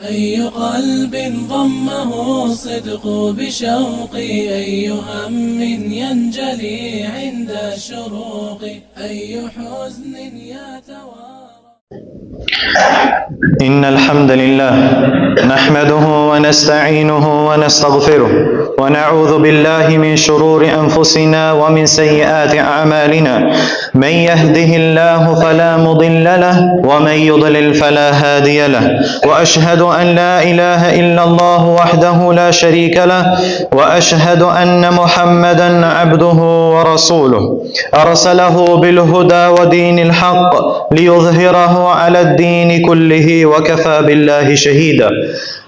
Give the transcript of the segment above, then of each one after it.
أي قلب ضمه الصدق بشوقي، أي هم ينجلي عند الشروق، أي حزن يتوارى. إن الحمد لله نحمده ونستعينه ونستغفره ونعوذ بالله من شرور أنفسنا ومن سيئات أعمالنا. من يهده الله فلا مضل له ومن يضلل فلا هادي له، وأشهد أن لا إله إلا الله وحده لا شريك له، وأشهد أن محمدا عبده ورسوله أرسله بالهدى ودين الحق ليظهره على الدين كله وكفى بالله شهيدا.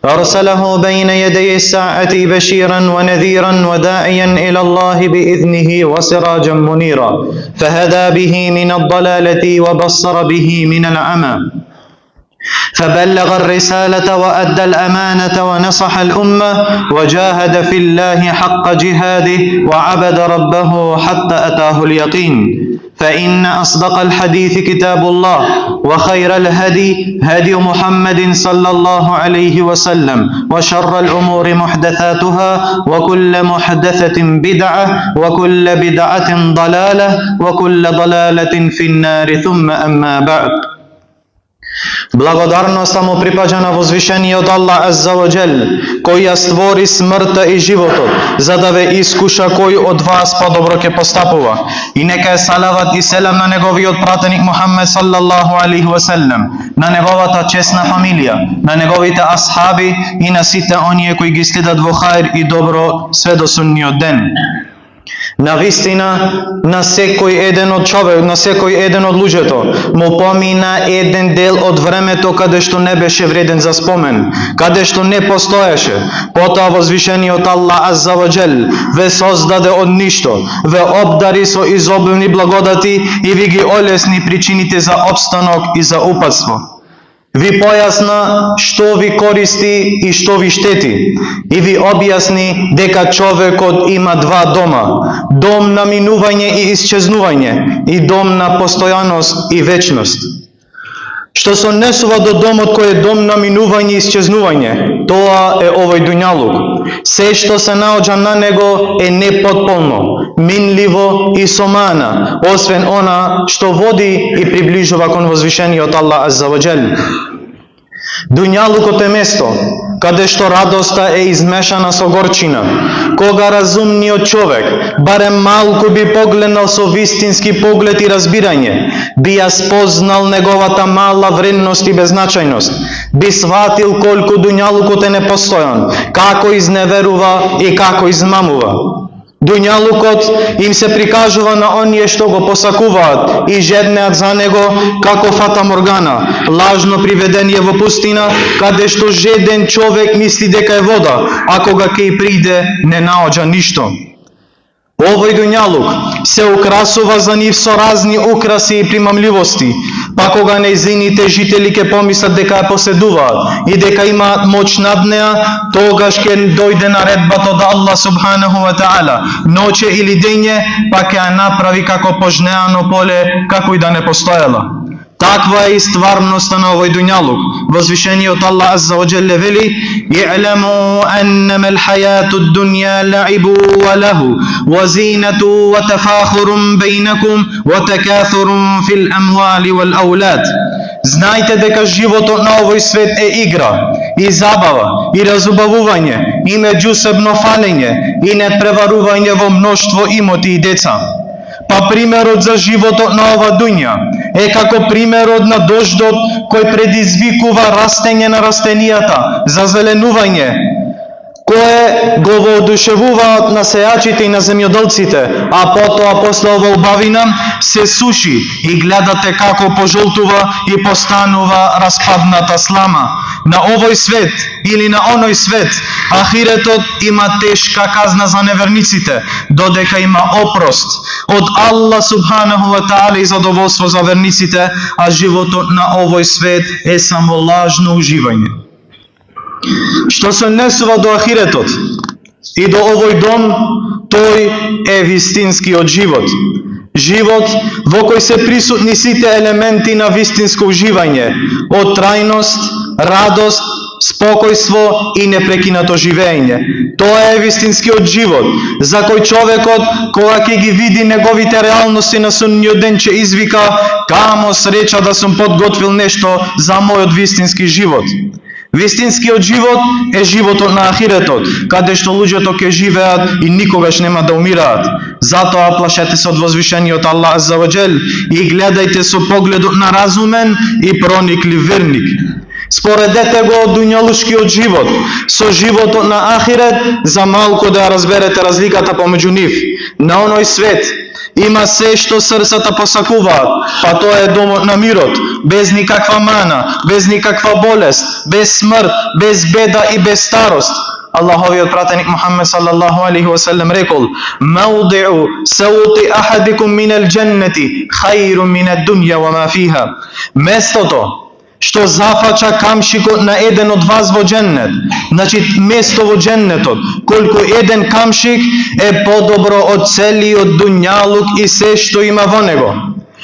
أرسله بين يدي الساعة بشيرا ونذيرا وداعيا إلى الله بإذنه وسراجا منيرا، فهدى به من الضلالة وبصر به من العمى، فبلغ الرسالة وأدى الأمانة ونصح الأمة وجاهد في الله حق جهاده وعبد ربه حتى أتاه اليقين. فإن أصدق الحديث كتاب الله، وخير الهدي هدي محمد صلى الله عليه وسلم، وشر الأمور محدثاتها، وكل محدثة بدعة، وكل بدعة ضلالة، وكل ضلالة في النار. ثم أما بعد. Благодарноста му припаѓа на возвишениот Аллах Азза ва Джел, кој ја створи смртта и животот, за да ве искуша кој од вас подобро ќе постапува. И нека е салават и селам на неговиот пратеник Мухаммед саллаллаху алейхи ва селем, на неговата чесна фамилија, на неговите асхаби и на сите оние кои ги следат во хаир и добро све до судниот ден. Навистина, на секој еден од човек, на секој еден од луѓето му помина еден дел од времето каде што не беше вреден за спомен, каде што не постоеше. Потоа возвишениот Аллах Азза ва Джел ве создаде од ништо, ве обдари со изобилни благодати и ви ги олесни причините за опстанок и за упатство. Ви појасна што ви користи и што ви штети, и ви објасни дека човекот има два дома: дом на минување и исчезнување, и дом на постојаност и вечност. Што се однесува до домот кој е дом на минување и исчезнување, тоа е овој дуњалук. Се што се наоѓа на него е непотполно, минливо и со мана, освен она што води и приближува кон возвишениот Аллах Азза ва Джел. Дуњалукот е место каде што радоста е измешана со горчина. Кога разумниот човек барем малку би погледнал со вистински поглед и разбирање, би ја спознал неговата мала вредност и беззначајност, би сватил колку дуњалукот е непостојан, како изневерува и како измамува. Дуњалукот им се прикажува на оние што го посакуваат и жеднеат за него како фата моргана, лажно приведение во пустина, каде што жеден човек мисли дека е вода, а кога ќе приде не наоѓа ништо. Овој дуњалук се украсува за нив со разни украси и примамливости, па кога нејзините жители ќе помислат дека ја поседуваат и дека имаат моќ над неа, тогаш ќе дојде наредбата од Аллах субханаху ва таала, ноќе или дење, па ќе ја направи како пожнеано поле, како и да не постоела. Таква е и стварноста на овој дуњалук. Возвишениот Аллах Азза ва Джелле вели: "И'ламу аннама al-hayatu ad-dunya la'ibun wa lahu wa zinatu wa tafakhurun bainakum wa takathurun fil amwali wal awlad." Знајте дека животот на овој свет е игра и забава и разубавување и меѓусебно фалење и непреварување во мноштво имоти и деца. Па примерот за животот на ова дуња е како примерот на дождот кој предизвикува растење на растенијата, зазеленување, кое го воодушевуваат на сејачите и на земјоделците, а потоа после ова убавина се суши и гледате како пожолтува и постанува распадната слама. На овој свет или на оној свет, ахиретот има тешка казна за неверниците, додека има опрост од Аллах субханаху ва таала и задоволство за верниците, а животот на овој свет е само лажно уживање. Што се однесува до ахиретот и до овој дом, тој е вистинскиот живот. Живот во кој се присутни сите елементи на вистинско уживање, од трајност, радост, спокојство и непрекинато живење. Тоа е вистинскиот живот, за кој човекот, кога ќе ги види неговите реалности на судниот ден, ќе извика: камо среќа да сум подготвил нешто за мојот вистински живот. Вистинскиот живот е животот на ахиретот, каде што луѓето ќе живеат и никогаш нема да умираат. Затоа плашете се од возвишениот Аллах азза ва џел и гледајте со погледот на разумен и прониклив верник. Споредете го дуњалушкиот живот со животот на ахирет за малку да разберете разликата помеѓу нив. На оној свет има се што срцата посакуваат, па тоа е домот на мирот, без никаква мана, без никаква болест, без смрт, без беда и без старост. Аллаховиот пратеник Мухаммед саллаллаху алейхи ва саллем рекол: "Мауди'у саути ахадикум минал џеннети хајрун минад дунја ва ма фиха." Местото што зафача камшикот на еден од вас во џеннет, значи место во џеннетот, колку еден камшик е подобро од целиот дуњалук и се што има во него.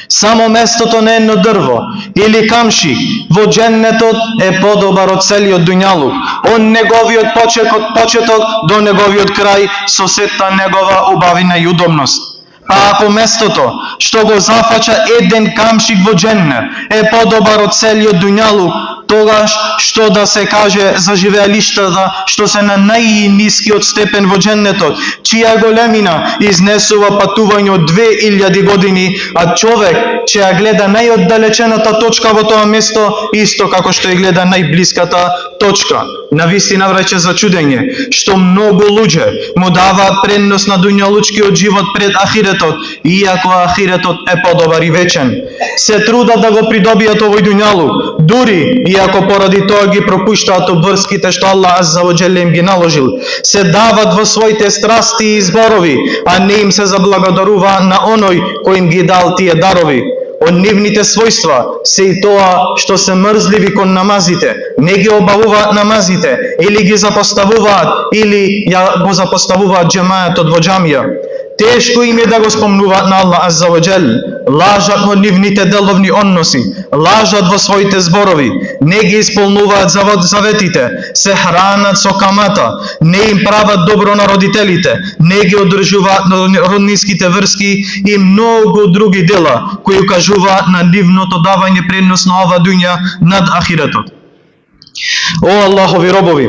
Само местото на едно дрво или камшик во џеннетот е подобар од целиот дуњалук, од неговиот почеток до неговиот крај со сета негова убавина и удобност. А ако местото што го зафача еден камшик во џеннет е подобар од целиот дуњалук, тогаш што да се каже за живеалиштата што се на најнискиот степен во џеннетот, чија големина изнесува патување од 2000 години, а човек ќе ја гледа најоддалечената точка во тоа место, исто како што ја гледа најблиската точка. Навистина, браќа, за чудење, што многу луѓе му даваат предност на дуњалучкиот живот пред ахиретот, иако ахиретот е подобар и вечен. Се трудат да го придобијат овој дуњалук, дури иако поради тоа ги пропуштаат обврските што Аллах азза ва џел им ги наложил. Се дават во своите страсти и зборови, а не им се заблагодарува на оној кој им ги дал тие дарови. Од нивните својства се и тоа што се мрзливи кон намазите, не ги обавуваат намазите, или ги запоставуваат, или ја го запоставуваат џемајатот во џамија. Тешко им е да го спомнуваат на Аллах азза ва џел, лажат во нивните деловни односи, лажат во своите зборови, не ги исполнуваат заветите, се хранат со камата, не им прават добро на родителите, не ги одржуваат роднинските врски и многу други дела кои укажуваат на нивното давање предност на ова дуња над ахиретот. О Аллахови робови,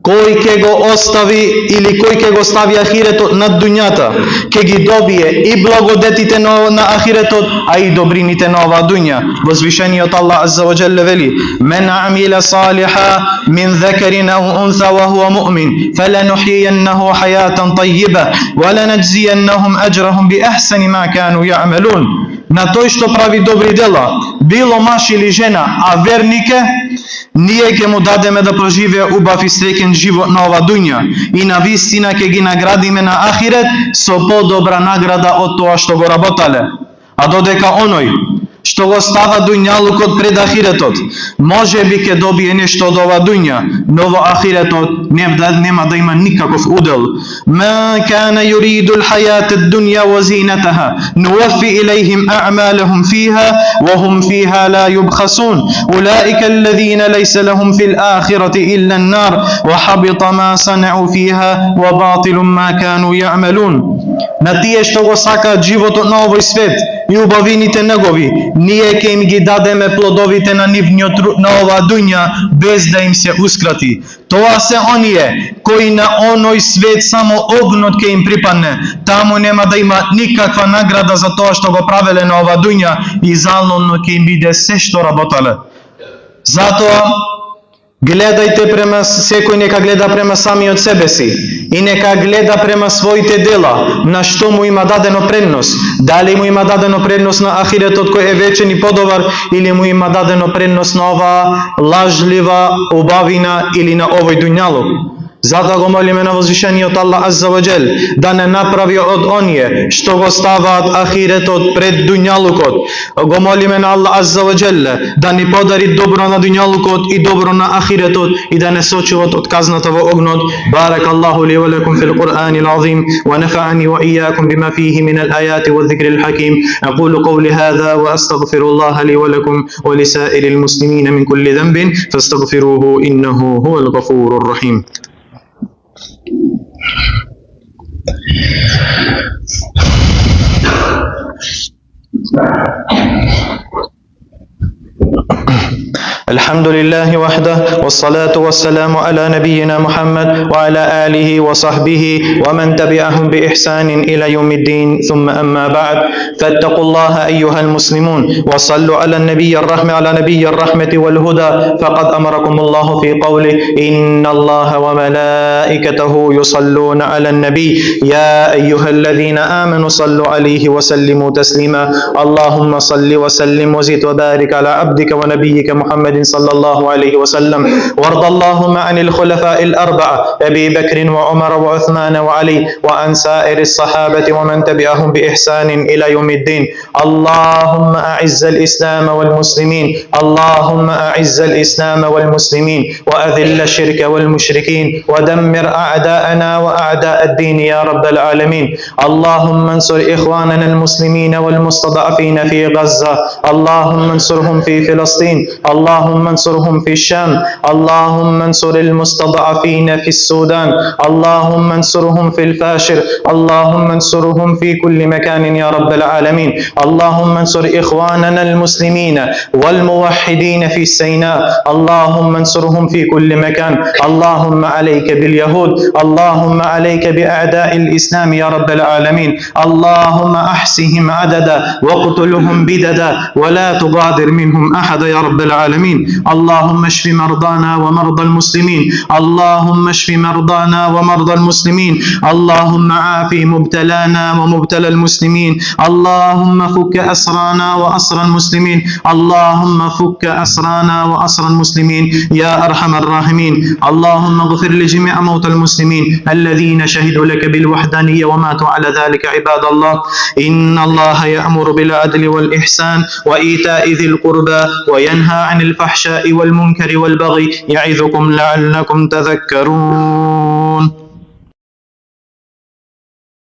кој ќе го остави или кој ќе го стави ахиретот над дуњата, ќе ги добие и благодетите на ахиретот, а и добрините на оваа дуња. Возвишениот Аллах азза ва џел вели: "Мен амила салиха мин ذكرٍ أو أنثى وهو مؤمن فلنحيينه حياة طيبة ولنجزينهم أجرهم بأحسن ما كانوا يعملون." На тој што прави добри дела, било маж или жена, а верник е, ние ќе му дадеме да проживее убав и среќен живот на ова дуња и на вистина ќе ги наградиме на ахирет со подобра награда од тоа што го работале. А додека оној што го става дуњалукот пред ахиретот, може би ќе добие нешто од ова дуња, но во ахиретот нема да има никаков удел. Ма кана юриду l-хајат ad-dunya wa zinataha nuwaffi ilayhim a'malahum fiha wa hum fiha la yubkhasun ulaika alladhina laysa lahum fil akhirati illa an-nar wa habita ma sana'u fiha wa batilun ma kanu ya'malun. На тие што го сакаат животот на овој свет и убавините негови, ние ќе им ги дадеме плодовите на нивниот труд на оваа дуња без да им се ускрати. Тоа се оние кои на оној свет само огнот ќе им припадне, таму нема да има никаква награда за тоа што го правеле на оваа дуња и заломно ќе им биде се што работале. Затоа гледајте према секој нека гледа према самиот себе си и нека гледа према своите дела, на што му има дадено предност. Дали му има дадено предност на ахиретот кој е вечен и подобар, или му има дадено предност на оваа лажлива убавина или на овој дуњалук. Zato go molime na uzvišenje od Allah Azza wa Jal da ne napravi od onje što go stava od ahiretot pred dunjalukot. Go molime na Allah Azza wa Jal da ni podari dobro na dunjalukot i dobro na ahiretot i da ne sočuvot od kaznatovo ognot. Barakallahu li wa lakum fil Qur'ani al-azim wa nafa'ani wa iyyakum bima fihi min al-ayati wa dhikri al-hakim. Aqulu qawli hadha wa astaghfirullaha li wa lakum wa li sa'iril muslimina min kulli dhanbin fastaghfiruhu innahu huwal ghafurur rahim. الحمد لله وحده والصلاة والسلام على نبينا محمد وعلى آله وصحبه ومن تبعهم بإحسان إلى يوم الدين ثم أما بعد فاتقوا الله أيها المسلمون وصلوا على نبي الرحمة والهدى فقد أمركم الله في قوله إن الله وملائكته يصلون على النبي يا أيها الذين آمنوا صلوا عليه وسلموا تسليما اللهم صل وسلم وزد وبارك على عبدك ونبيك محمد صلى الله عليه وسلم وارض اللهم عن الخلفاء الأربعة أبي بكر وعمر وعثمان وعلي وعن سائر الصحابة ومن تبعهم بإحسان إلى يوم الدين اللهم أعز الإسلام والمسلمين اللهم أعز الإسلام والمسلمين وأذل الشرك والمشركين ودمر أعداءنا وأعداء الدين يا رب العالمين اللهم انصر إخواننا المسلمين والمستضعفين في غزة اللهم انصرهم في فلسطين اللهم انصرهم في الشام اللهم انصر المستضعفين في السودان اللهم انصرهم في الفاشر اللهم انصرهم في كل مكان يا رب العالمين اللهم انصر إخواننا المسلمين والموحدين في سيناء اللهم انصرهم في كل مكان اللهم عليك باليهود اللهم عليك بأعداء الإسلام يا رب العالمين اللهم أحصهم عددا واقتلهم بددا ولا تغادر منهم أحد يا رب العالمين اللهم اشف مرضانا ومرضى المسلمين اللهم اشف مرضانا ومرضى المسلمين اللهم عافي مبتلانا ومبتلى المسلمين اللهم فك أسرانا وأسر المسلمين اللهم فك أسرانا وأسر المسلمين يا أرحم الراحمين اللهم اغفر لجميع موتى المسلمين الذين شهدوا لك بالوحدانية وماتوا على ذلك عباد الله إن الله يأمر بالعدل والإحسان وإيتاء ذي القربى وينهى عن الفحشاء والمنكر والبغي يعظكم لعلكم تذكرون